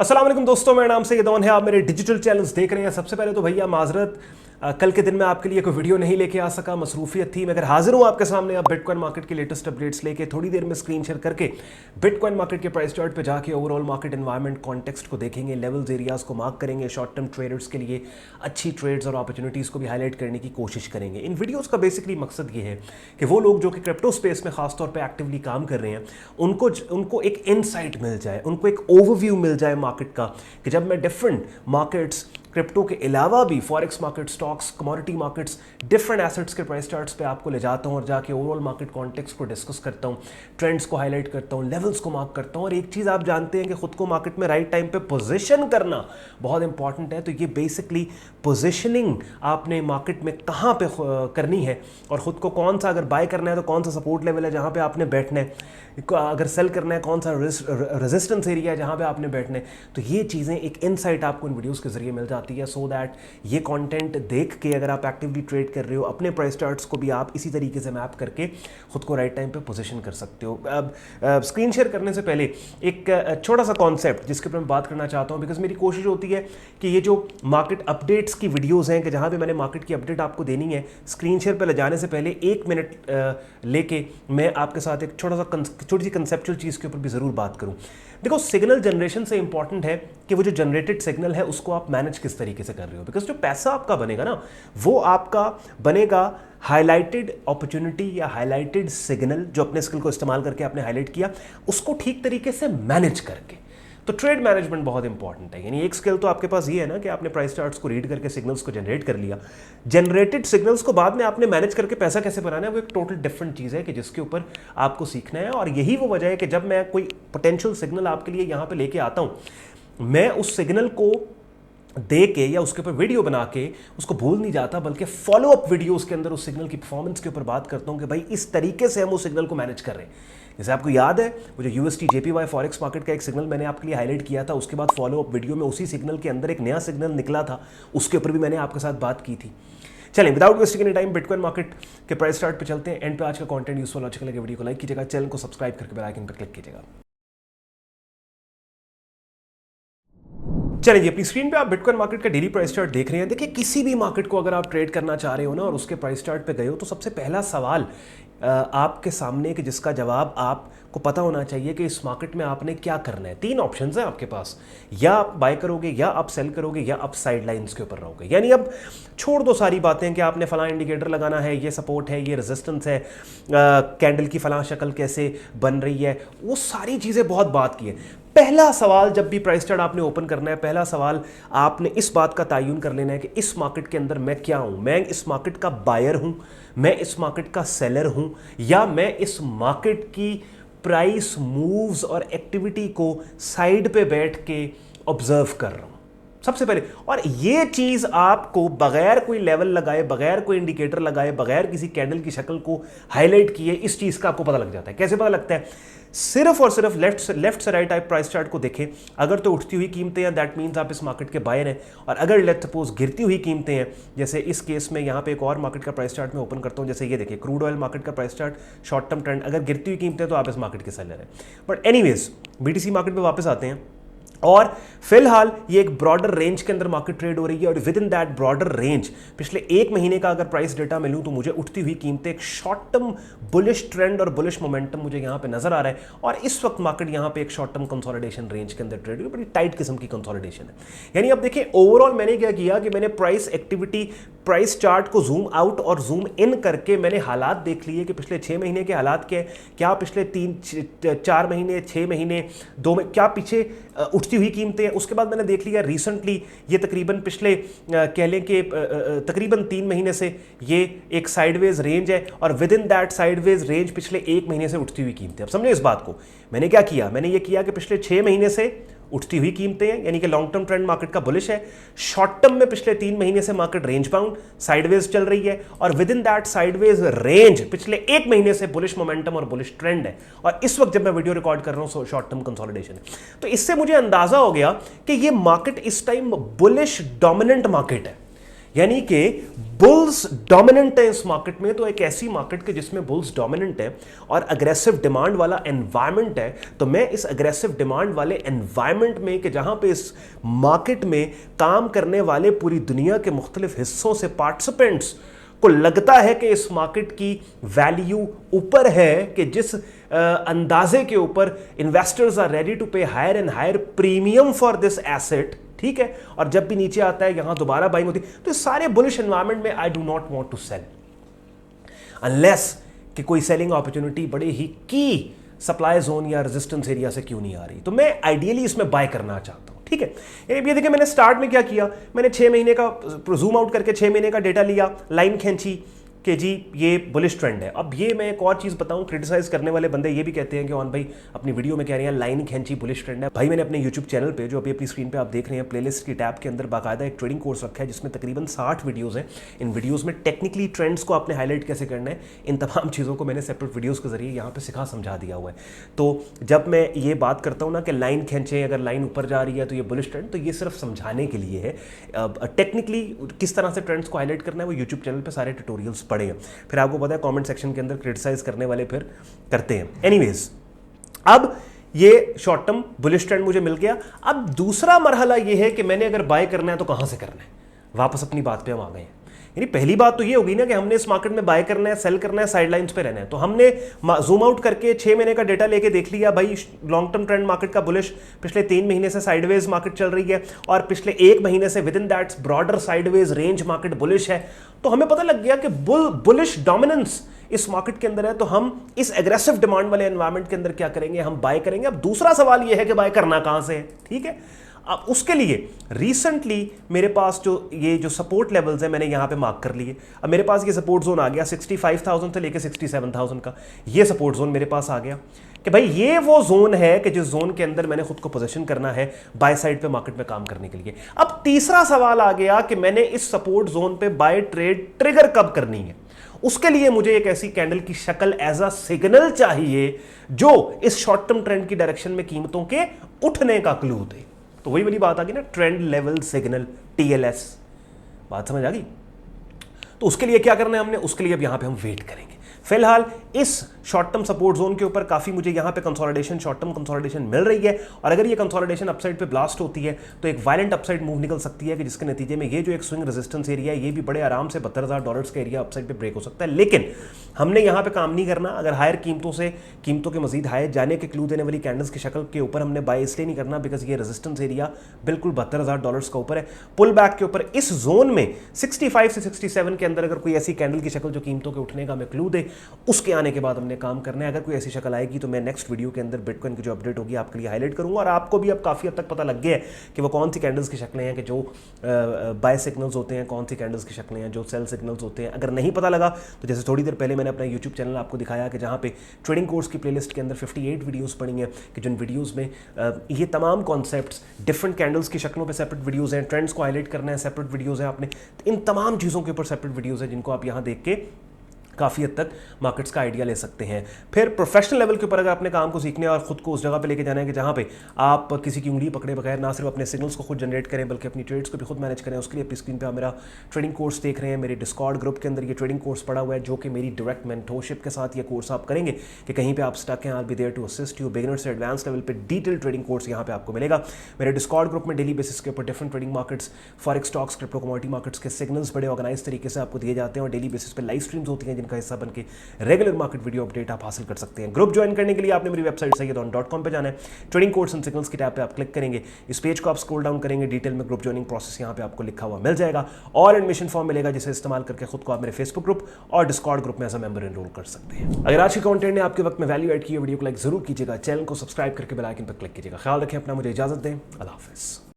अस्सलाम वालेकुम दोस्तों, मेरा नाम सैयद है। आप मेरे डिजिटल चैनल्स देख रहे हैं। सबसे पहले तो भैया माजरत, कल के दिन में आपके लिए कोई वीडियो नहीं लेके आ सका, मसरूफियत थी। मगर हाजिर हूँ आपके सामने अब बिटकॉइन मार्केट की लेटेस्ट अपडेट्स लेके। थोड़ी देर में स्क्रीन शेयर करके बिटकॉइन मार्केट के प्राइस चार्ट पे जाके ओवरऑल मार्केट एनवायरनमेंट कॉन्टेक्स्ट को देखेंगे, लेवल्स एरियाज को मार्क करेंगे, शॉर्ट टर्म ट्रेडर्स के लिए अच्छी ट्रेड्स और अपॉर्चुनिटीज़ को भी हाईलाइट करने की कोशिश करेंगे। इन वीडियोज़ का बेसिकली मकसद ये है कि वो लोग जो कि क्रिप्टो स्पेस में खासतौर पर एक्टिवली काम कर रहे हैं उनको एक इनसाइट मिल जाए, उनको एक ओवरव्यू मिल जाए मार्केट का, कि जब मैं डिफरेंट मार्केट्स क्रिप्टो के अलावा भी forex market, stocks, commodity markets, different assets के प्राइस चार्ट्स पे आपको ले जाता हूं और जाके ओवरऑल मार्केट कॉन्टेक्स्ट को डिस्कस करता हूं, ट्रेंड्स को हाईलाइट करता हूं, लेवल्स को मार्क करता हूं। और एक चीज़ आप जानते हैं कि खुद को मार्केट में राइट टाइम पे पोजीशन करना बहुत इंपॉर्टेंट है। तो ये बेसिकली पोजीशनिंग आपने मार्केट में कहाँ पे करनी है और ख़ुद को कौन सा, अगर बाय करना है तो कौन सा सपोर्ट लेवल है जहाँ पे आपने बैठना है, अगर सेल करना है कौन सा रेजिस्टेंस एरिया है जहाँ पे आपने बैठना है। तो ये चीज़ें एक इनसाइट आपको इन वीडियोस के जरिए मिल जाती है, सो दैट ये कंटेंट देख के अगर आप एक्टिवली ट्रेड कर रहे हो, अपने प्राइस चार्ट्स को भी आप इसी तरीके से मैप करके खुद को राइट टाइम पे पोजीशन कर सकते हो। अब स्क्रीन शेयर करने से पहले एक छोटा सा कॉन्सेप्ट जिसके ऊपर मैं बात करना चाहता हूँ, बिकॉज मेरी कोशिश होती है कि ये जो मार्केट अपडेट्स की वीडियोज़ हैं कि जहाँ पे मैंने मार्केट की अपडेट आपको देनी है, स्क्रीन शेयर पर ले जाने से पहले 1 मिनट लेके मैं आपके साथ एक छोटी सी कंसेप्चुअल चीज़ के ऊपर भी ज़रूर बात करूँ। देखो, सिग्नल जनरेशन से इंपॉर्टेंट है कि वो जो जनरेटेड सिग्नल है उसको आप मैनेज किस तरीके से कर रहे हो, बिकॉज जो पैसा आपका बनेगा ना, वो आपका बनेगा हाईलाइटेड अपॉर्चुनिटी या हाईलाइटेड सिग्नल, जो अपने स्किल को इस्तेमाल करके आपने हाईलाइट किया, उसको ठीक तरीके से मैनेज करके। तो ट्रेड मैनेजमेंट बहुत इंपॉर्टेंट है। यानी एक स्किल तो आपके पास ये है ना कि आपने प्राइस चार्ट्स को रीड करके सिग्नल्स को जनरेट कर लिया, जनरेटेड सिग्नल्स को बाद में आपने मैनेज करके पैसा कैसे बनाना है, वो एक टोटल डिफरेंट चीज़ है कि जिसके ऊपर आपको सीखना है। और यही वो वजह है कि जब मैं कोई पोटेंशियल सिग्नल आपके लिए यहाँ पे लेके आता हूँ, मैं उस सिग्नल को दे के या उसके ऊपर वीडियो बना के उसको भूल नहीं जाता, बल्कि फॉलो अप वीडियोस के अंदर उस सिग्नल की परफॉर्मेंस के ऊपर बात करता हूं कि भाई इस तरीके से हम उस सिग्नल को मैनेज कर रहे हैं। जैसे आपको याद है वो जो यूएसटी जेपीवाई फॉरेक्स मार्केट का एक सिग्नल मैंने आपके लिए हाईलाइट किया था, उसके बाद फॉलो अप वीडियो में उसी सिग्नल के अंदर एक नया सिग्नल निकला था, उसके ऊपर भी मैंने आपके साथ बात की थी। चलें, without wasting any time bitcoin market के प्राइस चार्ट पे चलते हैं। एंड पे आज का कंटेंट यूजफुल अच्छा लगे वीडियो को लाइक कीजिएगा, चैनल को सब्सक्राइब करके बेल आइकन पर क्लिक कीजिएगा। चलिए, अपनी स्क्रीन पे आप बिटकॉइन मार्केट का डेली प्राइस चार्ट देख रहे हैं। देखिए, किसी भी मार्केट को अगर आप ट्रेड करना चाह रहे हो ना और उसके प्राइस चार्ट पे गए हो, तो सबसे पहला सवाल आपके सामने कि जिसका जवाब आपको पता होना चाहिए कि इस मार्केट में आपने क्या करना है। 3 ऑप्शंस हैं आपके पास, या आप बाय करोगे, या आप सेल करोगे, या आप साइड लाइन्स के ऊपर रहोगे। यानी अब छोड़ दो सारी बातें कि आपने फलां इंडिकेटर लगाना है, ये सपोर्ट है, ये रेजिस्टेंस है, कैंडल की फलां शक्ल कैसे बन रही है, वो सारी चीज़ें बहुत बात की है। पहला सवाल जब भी प्राइस चार्ट आपने ओपन करना है, पहला सवाल आपने इस बात का तयन कर लेना है कि इस मार्केट के अंदर मैं क्या हूं। मैं इस मार्केट का बायर हूं, मैं इस मार्केट का सेलर हूं, या मैं इस मार्केट की प्राइस मूव्स और एक्टिविटी को साइड पे बैठ के ऑब्जर्व कर रहा हूं सबसे पहले। और ये चीज आपको बगैर कोई लेवल लगाए, बगैर कोई इंडिकेटर लगाए, बगैर किसी कैंडल की शक्ल को हाईलाइट किए, इस चीज का आपको पता लग जाता है। कैसे पता लगता है? सिर्फ और सिर्फ लेफ्ट से राइट आप प्राइस चार्ट को देखें। अगर तो उठती हुई कीमतें हैं, दैट मीन्स आप इस मार्केट के बायर हैं। और अगर लेट्स सपोज गिरती हुई कीमतें हैं, जैसे इस केस में यहाँ पे एक और मार्केट का प्राइस चार्ट में ओपन करता हूँ, जैसे ये देखिए क्रूड ऑयल मार्केट का price chart, short term trend, अगर गिरती हुई कीमतें तो आप इस मार्केट के सेलर हैं। बट एनीवेज, बीटीसी मार्केट पे वापस आते हैं। और फिलहाल ये एक ब्रॉडर रेंज के अंदर मार्केट ट्रेड हो रही है, और with in that broader range पिछले 1 महीने का अगर प्राइस डेटा मिलूं तो मुझे उठती हुई कीमतें, एक शॉर्ट टर्म बुलिश ट्रेंड और बुलिश मोमेंटम मुझे यहां पे नजर आ रहा है। और इस वक्त मार्केट यहां पे एक शॉर्ट टर्म कंसोलिडेशन रेंज के अंदर ट्रेड हो रही है, बड़ी टाइट किस्म की कंसोलिडेशन है। यानी अब देखिए, ओवरऑल मैंने क्या किया कि मैंने प्राइस एक्टिविटी, प्राइस चार्ट को जूम आउट और जूम इन करके मैंने हालात देख लिए कि पिछले 6 महीने के हालात क्या पिछले 3-4 महीने, 6 महीने, 2 में क्या पीछे उठती हुई कीमतें हैं। उसके बाद मैंने देख लिया रिसेंटली, ये तकरीबन पिछले कह लें कि तकरीबन 3 महीने से ये एक साइडवेज रेंज है, और with in that sideways range पिछले 1 महीने से उठती हुई कीमतें। अब समझे इस बात को। मैंने क्या किया? मैंने ये किया कि पिछले 6 महीने से उठती हुई कीमतें हैं, यानी कि लॉन्ग टर्म ट्रेंड मार्केट का बुलिश है। शॉर्ट टर्म में पिछले 3 महीने से मार्केट रेंज बाउंड साइडवेज चल रही है, और with in that sideways range पिछले 1 महीने से बुलिश मोमेंटम और बुलिश ट्रेंड है। और इस वक्त जब मैं वीडियो रिकॉर्ड कर रहा हूं, शॉर्ट टर्म कंसोलिडेशन है। तो इससे मुझे अंदाजा हो गया कि ये मार्केट इस टाइम बुलिश डोमिनेंट मार्केट है। यानी कि बुल्स डोमिनेंट है इस मार्केट में, तो एक ऐसी मार्केट के जिसमें बुल्स डोमिनेंट है और अग्रेसिव डिमांड वाला एनवायरनमेंट है, तो मैं इस अग्रेसिव डिमांड वाले एनवायरनमेंट में कि जहां पे इस मार्केट में काम करने वाले पूरी दुनिया के मुख्तलिफ हिस्सों से पार्टिसिपेंट्स को लगता है कि इस मार्केट की वैल्यू ऊपर है, कि जिस अंदाजे के ऊपर investors are ready to pay higher and higher premium for this asset, ठीक है, और जब भी नीचे आता है यहां दोबारा बाइंग होती है, तो इस सारे बुलिश एनवायरनमेंट में I do not want to sell unless कि कोई सेलिंग अपॉर्चुनिटी बड़े ही की सप्लाई जोन या रेजिस्टेंस एरिया से क्यों नहीं आ रही, तो मैं आइडियली इसमें बाय करना चाहता हूं। ठीक है, ये देखिए मैंने स्टार्ट में क्या किया, मैंने 6 महीने का जूम आउट करके 6 महीने का डेटा लिया, लाइन खींची कि जी ये बुलिश ट्रेंड है। अब ये मैं एक और चीज़ बताऊं, क्रिटिसाइज करने वाले बंदे ये भी कहते हैं कि ऑन भाई अपनी वीडियो में कह रहे हैं लाइन खींची बुलिश ट्रेंड है। भाई मैंने अपने यूट्यूब चैनल पे, जो अभी अपनी स्क्रीन पे आप देख रहे हैं, प्लेलिस्ट की टैब के अंदर बाकायदा एक ट्रेडिंग कोर्स रखा है जिसमें तकरीबन 60 वीडियोज़ हैं। इन वीडियोज़ में टेक्निकली ट्रेंड्स को आपने हाईलाइट कैसे करना है, इन तमाम चीज़ों को मैंने सेपरेट वीडियोज़ के जरिए यहाँ पर सिखा समझा दिया हुआ है। तो जब मैं ये बात करता हूँ ना कि लाइन खींचें, अगर लाइन ऊपर जा रही है तो ये बुलिश ट्रेंड, तो ये सिर्फ समझाने के लिए है। टेक्निकली किस तरह से ट्रेंड्स को हाईलाइट करना है वो यूट्यूब चैनल पर सारे ट्यूटोरियल्स पड़े हैं। फिर आपको पता है कमेंट सेक्शन के अंदर क्रिटिसाइज करने वाले फिर करते हैं। एनीवेज, अब ये शॉर्ट टर्म बुलिश ट्रेंड मुझे मिल गया। अब दूसरा मरहला ये है कि मैंने अगर बाय करना है तो कहां से करना है। वापस अपनी बात पे हम आ गए हैं। यानी पहली बात तो ये होगी ना कि हमने इस मार्केट में बाय करना है, सेल करना है, साइडलाइंस पे रहना है। तो हमने जूम आउट करके 6 महीने का डेटा लेके देख लिया भाई लॉन्ग टर्म ट्रेंड मार्केट का बुलिश, पिछले 3 महीने से साइडवेज मार्केट चल रही है और पिछले 1 महीने से with in that broader sideways range market bullish है। तो हमें पता लग गया कि बुलिश डोमिनेंस इस मार्केट के अंदर है, तो हम इस एग्रेसिव डिमांड वाले एनवायरनमेंट के अंदर क्या करेंगे, हम बाय करेंगे। अब दूसरा सवाल यह है कि बाय करना कहां से है। ठीक है, अब उसके लिए रिसेंटली मेरे पास जो सपोर्ट लेवल्स हैं मैंने यहां पे मार्क कर लिए। अब मेरे पास ये सपोर्ट जोन आ गया 65,000 से लेकर 67,000 का, ये सपोर्ट जोन मेरे पास आ गया कि भाई ये वो जोन है कि जिस जोन के अंदर मैंने खुद को पोजीशन करना है बाय साइड पे मार्केट में काम करने के लिए। अब तीसरा सवाल आ गया कि मैंने इस सपोर्ट जोन पे बाय ट्रेड ट्रिगर कब करनी है। उसके लिए मुझे एक ऐसी कैंडल की शक्ल एज अ सिग्नल चाहिए जो इस शॉर्ट टर्म ट्रेंड की डायरेक्शन में कीमतों के उठने का क्लू दे। तो वही वाली बात आ गई ना, ट्रेंड लेवल सिग्नल, TLS। बात समझ आ गई? तो उसके लिए क्या करना है हमने, उसके लिए अब यहां पे हम वेट करेंगे। फिलहाल इस शॉर्ट टर्म सपोर्ट जोन के ऊपर काफी मुझे यहां पे कंसोलिडेशन, शॉर्ट टर्म कंसोलिडेशन मिल रही है, और अगर ये कंसोलिडेशन अपसाइड पे ब्लास्ट होती है तो एक वायलेंट अपसाइड मूव निकल सकती है कि जिसके नतीजे में ये जो एक स्विंग रेजिस्टेंस एरिया है ये भी बड़े आराम से $72,000 का एरिया अपसाइड पे ब्रेक हो सकता है। लेकिन हमने यहां पे काम नहीं करना। अगर हायर कीमतों के मजीद हायर जाने के क्लू देने वाली कैंडल्स की शक्ल के ऊपर हमने बाय इसलिए नहीं करना बिकॉज ये रेजिस्टेंस एरिया बिल्कुल $72,000 का ऊपर है। पुल बैक के ऊपर इस जोन में 65 से 67 के अंदर अगर कोई ऐसी कैंडल की शक्ल जो कीमतों के उठने का हमें क्लू दे, उसके आने के बाद हमने काम करना है। अगर कोई ऐसी शक्ल आएगी तो मैं नेक्स्ट वीडियो के अंदर बिटकॉइन की जो अपडेट होगी आपके लिए हाईलाइट करूंगा, और आपको भी अब काफी हद तक पता लग गया है कि वो कौन सी कैंडल्स की शक्लें हैं कि जो बाय सिग्नल्स होते हैं, कौन सी कैंडल्स की शक्लें हैं जो सेल सिग्नल्स होते हैं। अगर नहीं पता लगा तो जैसे थोड़ी देर पहले मैंने अपना यूट्यूब चैनल आपको दिखाया कि जहां पे ट्रेडिंग कोर्स की प्लेलिस्ट के अंदर 58 वीडियोस पड़ी हैं कि जिन वीडियोस में ये तमाम कॉन्सेप्ट्स, डिफरेंट कैंडल्स की शक्लों पे सेपरेट वीडियोस हैं, ट्रेंड्स को हाईलाइट करना है सेपरेट वीडियोस हैं आपने, इन तमाम चीज़ों के ऊपर सेपरेट वीडियोस हैं जिनको आप यहाँ देख के काफ़ी हद तक मार्केट्स का आइडिया ले सकते हैं। फिर प्रोफेशनल लेवल के ऊपर अगर अपने काम को सीखने और खुद को उस जगह पे लेके जाना है कि जहाँ पे आप किसी की उंगली पकड़े बगैर ना सिर्फ अपने सिग्नल्स को खुद जनरेट करें बल्कि अपनी ट्रेड्स को भी खुद मैनेज करें, उसके लिए अपनी स्क्रीन पे आप मेरा ट्रेडिंग कोर्स देख रहे हैं। मेरे डिस्कॉर्ड ग्रुप के अंदर ये ट्रेडिंग कोर्स पड़ा हुआ है जो कि मेरी डायरेक्ट मेंटोरशिप के साथ ये कोर्स आप करेंगे कि कहीं पर आप स्टक हैं, I will be there to assist you. Beginner से एडवांस लेवल पर डिटेल ट्रेडिंग कोर्स यहाँ पे आपको मिलेगा। मेरे डिस्कॉर्ड ग्रुप में डेली बेसिस के ऊपर different trading markets, forex, stocks, crypto, commodity markets के सिग्नल्स बड़े ऑर्गेनाइज तरीके से आपको दिए जाते हैं और डेली बेसिस पे लाइव स्ट्रीम्स होती हैं जिनका हिस्सा बनके रेगुलर मार्केट वीडियो अपडेट आप हासिल कर सकते हैं। ग्रुप ज्वाइन करने के लिए आपने मेरी वेबसाइट sayyadon.com पे जाना है। ट्रेडिंग कोर्स एंड सिग्नल्स की टैब पे आप क्लिक करेंगे, इस पेज को आप स्क्रॉल डाउन करेंगे, डिटेल में ग्रुप ज्वाइनिंग प्रोसेस यहाँ पे आपको लिखा हुआ मिल जाएगा और एडमिशन फॉर्म मिलेगा जिसे इस्तेमाल करके खुद को आप मेरे फेसबुक ग्रुप और डिस्कॉर्ड ग्रुप में एज अ मेंबर एनरोल कर सकते हैं। अगर आज के कंटेंट ने आपके वक्त में वैल्यू ऐड की है, वीडियो को लाइक जरूर कीजिएगा, चैनल को सब्सक्राइब करके बेल आइकन पर क्लिक कीजिएगा। ख्याल रखें अपना, मुझे इजाजत दें, अल्लाह हाफिज़।